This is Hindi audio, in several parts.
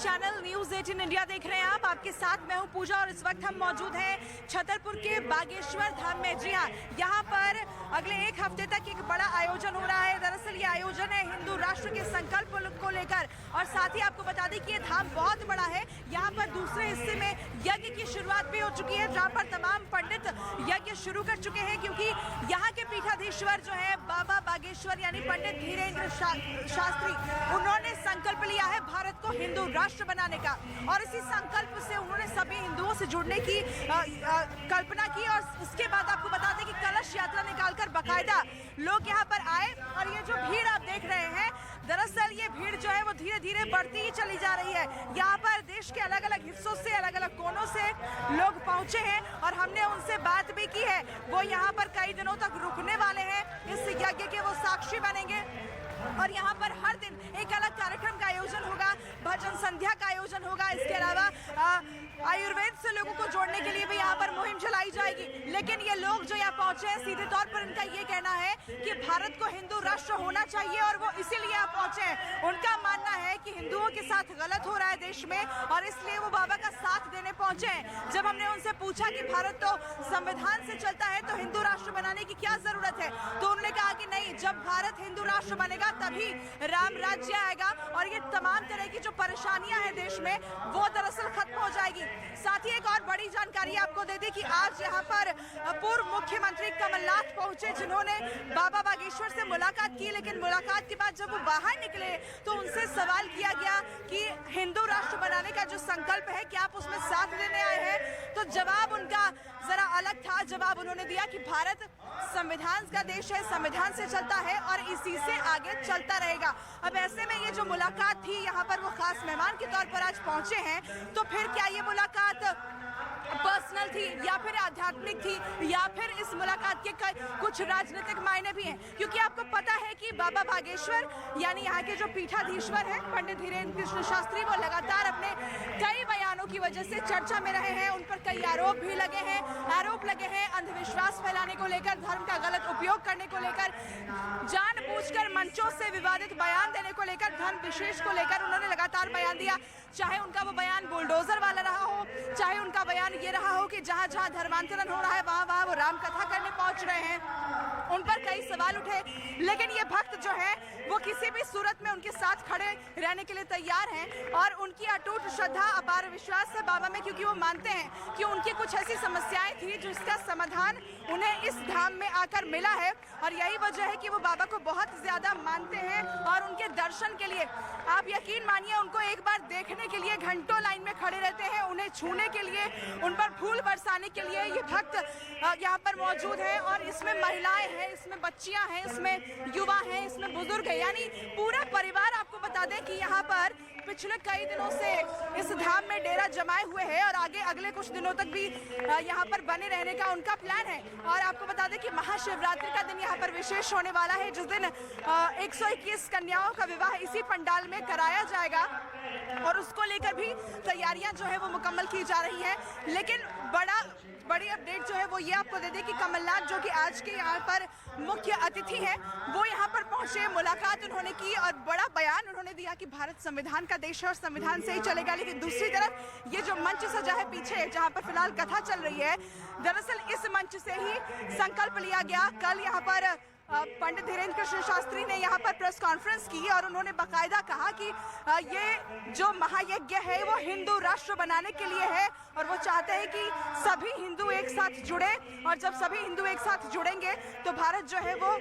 चैनल न्यूज 18 इंडिया देख रहे हैं आप। आपके साथ मैं हूं पूजा और इस वक्त हम मौजूद हैं छतरपुर के बागेश्वर धाम में। जी हां, यहां पर अगले एक हफ्ते तक एक बड़ा आयोजन हो रहा है। दरअसल ये आयोजन है हिंदू राष्ट्र के संकल्प को लेकर, और साथ ही आपको बता दें कि ये धाम बहुत बड़ा है। यहाँ पर दूसरे हिस्से में यज्ञ की शुरुआत भी हो चुकी है, जहाँ पर तमाम पंडित यज्ञ शुरू कर चुके हैं, क्योंकि यहाँ के पीठाधीश्वर जो है बाबा बागेश्वर यानी पंडित धीरेन्द्र शास्त्री, उन्होंने संकल्प लिया है भारत को हिंदू राष्ट्र बनाने का। और इसी संकल्प से उन्होंने सभी हिंदुओं से जुड़ने की कल्पना की। और उसके बाद आपको बता दें कि कलश यात्रा निकालकर बाकायदा लोग यहाँ पर आए। और ये जो भीड़ आप देख रहे हैं, दरअसल ये भीड़ जो है वो धीरे धीरे बढ़ती ही चली जा रही है। यहाँ पर देश के अलग अलग हिस्सों से, अलग अलग कोनों से लोग पहुंचे हैं और हमने उनसे बात भी की है। वो यहाँ पर कई दिनों तक रुकने वाले हैं, इस यज्ञ के वो साक्षी बनेंगे। और यहाँ पर हर दिन एक अलग कार्यक्रम का आयोजन होगा, भजन संध्या का आयोजन होगा। इसके अलावा आयुर्वेद से लोगों को जोड़ने के लिए भी यहाँ पर मुहिम चलाई जाएगी। लेकिन ये लोग जो यहाँ पहुंचे हैं, सीधे तौर पर इनका ये कहना है कि भारत को हिंदू राष्ट्र होना चाहिए और वो इसीलिए यहाँ पहुंचे हैं। उनका मानना है कि हिंदुओं के साथ गलत हो रहा है देश में, और इसलिए वो बाबा का साथ देने पहुंचे हैं। जब हमने उनसे पूछा कि भारत तो संविधान से चलता है, तो हिंदू राष्ट्र बनाने की क्या जरूरत है, तो उन्होंने कहा कि नहीं, जब भारत हिंदू राष्ट्र बनेगा तभी राम राज्य आएगा और ये तमाम तरह की जो परेशानियां हैं देश में, वो दरअसल खत्म हो जाएगी। साथ ही एक और बड़ी जानकारी आपको दे दी कि आज यहाँ पर पूर्व मुख्यमंत्री कमलनाथ पहुंचे, जिन्होंने बाबा बागेश्वर से मुलाकात की। लेकिन मुलाकात के बाद जब वो बाहर निकले तो उनसे सवाल किया गया कि हिंदू राष्ट्र बनाने का जो संकल्प है, क्या आप उसमें साथ देने आए हैं? तो जवाब उनका जरा अलग था। जवाब उन्होंने दिया कि भारत संविधान का देश है, संविधान से चलता है और इसी से आगे चलता रहेगा। अब ऐसे में ये जो मुलाकात थी, यहाँ पर वो खास मेहमान के तौर पर आज पहुंचे हैं, तो फिर क्या ये मुलाकात पर्सनल थी या फिर आध्यात्मिक थी, या फिर इस मुलाकात के कुछ राजनीतिक मायने भी हैं? क्योंकि आपको पता है कि बाबा बागेश्वर यानी यहाँ के जो पीठाधीश्वर हैं पंडित धीरेन्द्र कृष्ण शास्त्री, वो लगातार अपने कई बयानों की वजह से चर्चा में रहे हैं। उन पर कई आरोप भी लगे हैं, अंधविश्वास फैलाने को लेकर, धर्म का गलत उपयोग करने को लेकर, जानबूझकर मंचों से विवादित बयान देने को लेकर, धर्म विशेष को लेकर उन्होंने लगातार बयान दिया। चाहे उनका वो बयान बुलडोजर वाला रहा हो, चाहे उनका बयान ये रहा हो कि जहां जहां धर्मांतरण हो रहा है वहां वहां वो राम कथा करने पहुंच रहे हैं, उन पर कई सवाल उठे। लेकिन ये भक्त जो है वो किसी भी सूरत में उनके साथ खड़े रहने के लिए तैयार हैं। और उनकी अटूट श्रद्धा, अपार विश्वास है बाबा में, क्योंकि वो मानते हैं कि उनकी कुछ ऐसी समस्याएं थी जिसका समाधान उन्हें इस धाम में आकर मिला है। और यही वजह है कि वो बाबा को बहुत ज्यादा मानते हैं और उनके दर्शन के लिए, आप यकीन मानिए, उनको एक बार देखने के लिए घंटों लाइन में खड़े रहते हैं। उन्हें छूने के लिए, उन पर फूल बरसाने के लिए ये भक्त यहाँ पर मौजूद हैं। और इसमें महिलाएं हैं, इसमें बच्चियां हैं, इसमें युवा हैं, इसमें बुजुर्ग हैं, यानी पूरा परिवार। आपको बता दें कि यहाँ पर पिछले कई दिनों से इस धाम में डेरा जमाए हुए हैं और आगे अगले कुछ दिनों तक भी यहाँ पर बने रहने का उनका प्लान है। और आपको बता दें कि महाशिवरात्रि का दिन यहाँ पर विशेष होने वाला है, जिस दिन 121 कन्याओं का विवाह इसी पंडाल में कराया जाएगा, और उसको लेकर भी तैयारियां जो है वो मुकम्मल की जा रही हैं। लेकिन बड़ी अपडेट जो है वो ये आपको दे दें कि कमलनाथ, जो कि आज के यहाँ पर मुख्य अतिथि हैं, वो यहाँ पर पहुंचे, मुलाकात उन्होंने की और बड़ा बयान उन्होंने दिया कि भारत संविधान का देश है और संविधान से ही चलेगा। लेकिन दूसरी तरफ ये जो मंच सजा है पीछे, जहाँ पर फिलहाल कथा चल रही है, दरअसल इस मंच से ही संकल्प लिया गया। कल यहाँ पर पंडित धीरेन्द्र कृष्ण शास्त्री ने यहाँ पर प्रेस कॉन्फ्रेंस की और उन्होंने बाकायदा कहा कि ये जो महायज्ञ है वो हिंदू राष्ट्र बनाने के लिए है, और वो चाहते हैं कि सभी हिंदू एक साथ जुड़े, और जब सभी हिंदू एक साथ जुड़ेंगे तो भारत जो है वो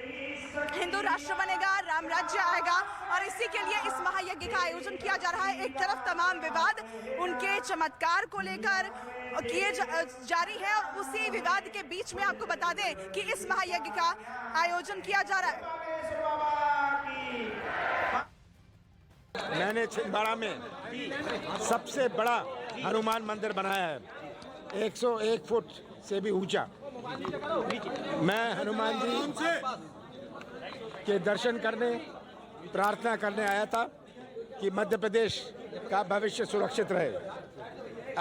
हिंदू राष्ट्र बनेगा, राम राज्य आएगा। और इसी के लिए इस महायज्ञ का आयोजन किया जा रहा है। एक तरफ तमाम विवाद उनके चमत्कार को लेकर किए जारी है, और उसी विवाद के बीच में आपको बता दें कि इस महायज्ञ का आयोजन किया जा रहा है। मैंने छिंदवाड़ा में सबसे बड़ा हनुमान मंदिर बनाया है, 101 फुट से भी ऊंचा। मैं हनुमान जी के दर्शन करने, प्रार्थना करने आया था कि मध्य प्रदेश का भविष्य सुरक्षित रहे।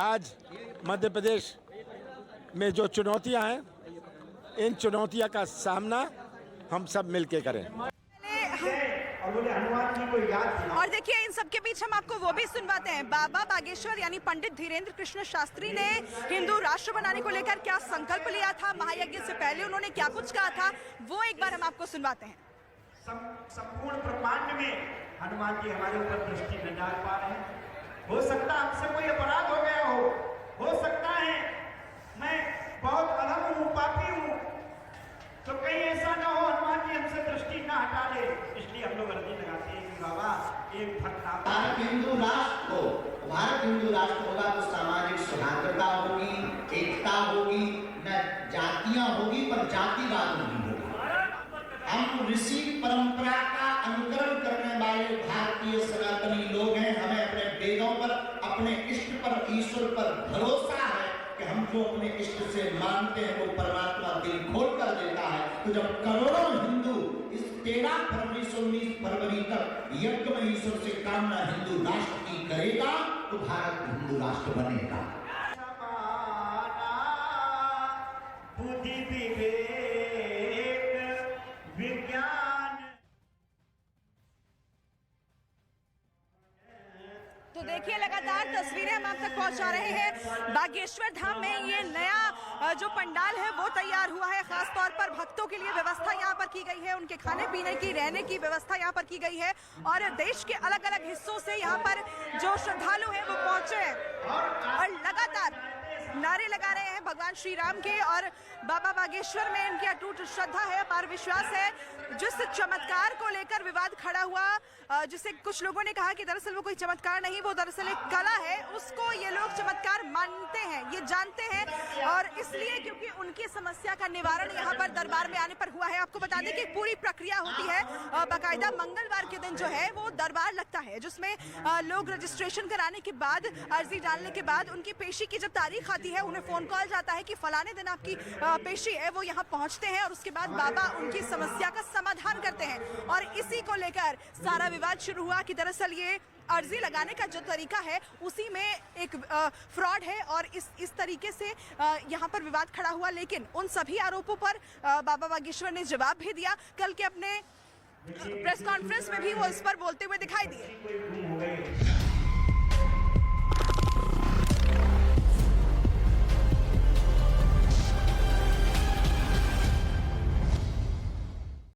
आज मध्य प्रदेश में जो चुनौतियां हैं, इन चुनौतियों का सामना हम सब मिलके करें। याद दिलाओ। और देखिए इन सबके बीच हम आपको वो भी सुनवाते हैं। बाबा बागेश्वर यानी पंडित धीरेन्द्र कृष्ण शास्त्री ने हिंदू राष्ट्र बनाने को लेकर क्या संकल्प लिया था, महायज्ञ से पहले उन्होंने क्या कुछ कहा था, वो एक बार हम आपको सुनवाते हैं। संपूर्ण ब्रह्मांड में हनुमान जी हमारे ऊपर दृष्टि न डाल पा रहे हैं। हो सकता है हमसे कोई अपराध हो गया हो सकता है मैं बहुत अधम हूँ, पापी हूँ, तो कहीं ऐसा ना हो हनुमान जी हमसे दृष्टि ना हटा ले। इसलिए हम लोग अर्जी लगाते हैं कि बाबा एक भक्त भारत हिंदू राष्ट्र हो, भारत हिंदू राष्ट्र होगा तो सामाजिक सौहार्दता होगी, एकता होगी, न जातियां होगी पर जातिवाद नहीं होगा। हम ऋषि परंपरा का अनुकरण करने वाले भारतीय सनातनी लोग हैं। हमें अपने वेदों पर, अपने इष्ट पर, ईश्वर पर भरोसा है कि हम जो अपने इष्ट से मानते हैं वो परमात्मा दिल खोल कर देता है। तो जब करोड़ों हिंदू इस 13 फरवरी से 19 फरवरी तक यज्ञ में ईश्वर से कामना हिंदू राष्ट्र की करेगा तो भारत हिंदू राष्ट्र बनेगा। बुद्धि विवेक विज्ञान। तो देखिए लगातार तस्वीरें हम आप तक पहुंचा रहे हैं। बागेश्वर धाम में ये नया जो पंडाल है वो तैयार हुआ है। खास तौर पर भक्तों के लिए व्यवस्था यहाँ पर की गई है, उनके खाने पीने की, रहने की व्यवस्था यहाँ पर की गई है। और देश के अलग अलग हिस्सों से यहाँ पर जो श्रद्धालु हैं वो पहुंचे हैं और लगातार नारे लगा रहे हैं भगवान श्री राम के। और बाबा बागेश्वर में इनकी अटूट श्रद्धा है, अपार विश्वास है। जिस चमत्कार को लेकर विवाद खड़ा हुआ, जिसे कुछ लोगों ने कहा कि दरअसल वो कोई चमत्कार नहीं, वो दरअसल एक कला है, उसको ये लोग चमत्कार मानते हैं, ये जानते हैं। और इसलिए क्योंकि उनकी समस्या का निवारण यहाँ पर दरबार में आने पर हुआ है। आपको बता दें कि पूरी प्रक्रिया होती है, बाकायदा मंगलवार के दिन जो है वो दरबार लगता है, जिसमें लोग रजिस्ट्रेशन कराने के बाद, अर्जी डालने के बाद उनकी पेशी की जब तारीख आती है, उन्हें फोन कॉल जाता है कि फलाने दिन आपकी पेशी है, वो यहाँ पहुँचते हैं और उसके बाद बाबा उनकी समस्या का समाधान करते हैं। और इसी को लेकर सारा विवाद शुरू हुआ कि दरअसल ये अर्जी लगाने का जो तरीका है उसी में एक फ्रॉड है और इस तरीके से यहाँ पर विवाद खड़ा हुआ। लेकिन उन सभी आरोपों पर बाबा बागेश्वर ने जवाब भी दिया। कल के अपने प्रेस कॉन्फ्रेंस में भी वो इस पर बोलते हुए दिखाई दिए।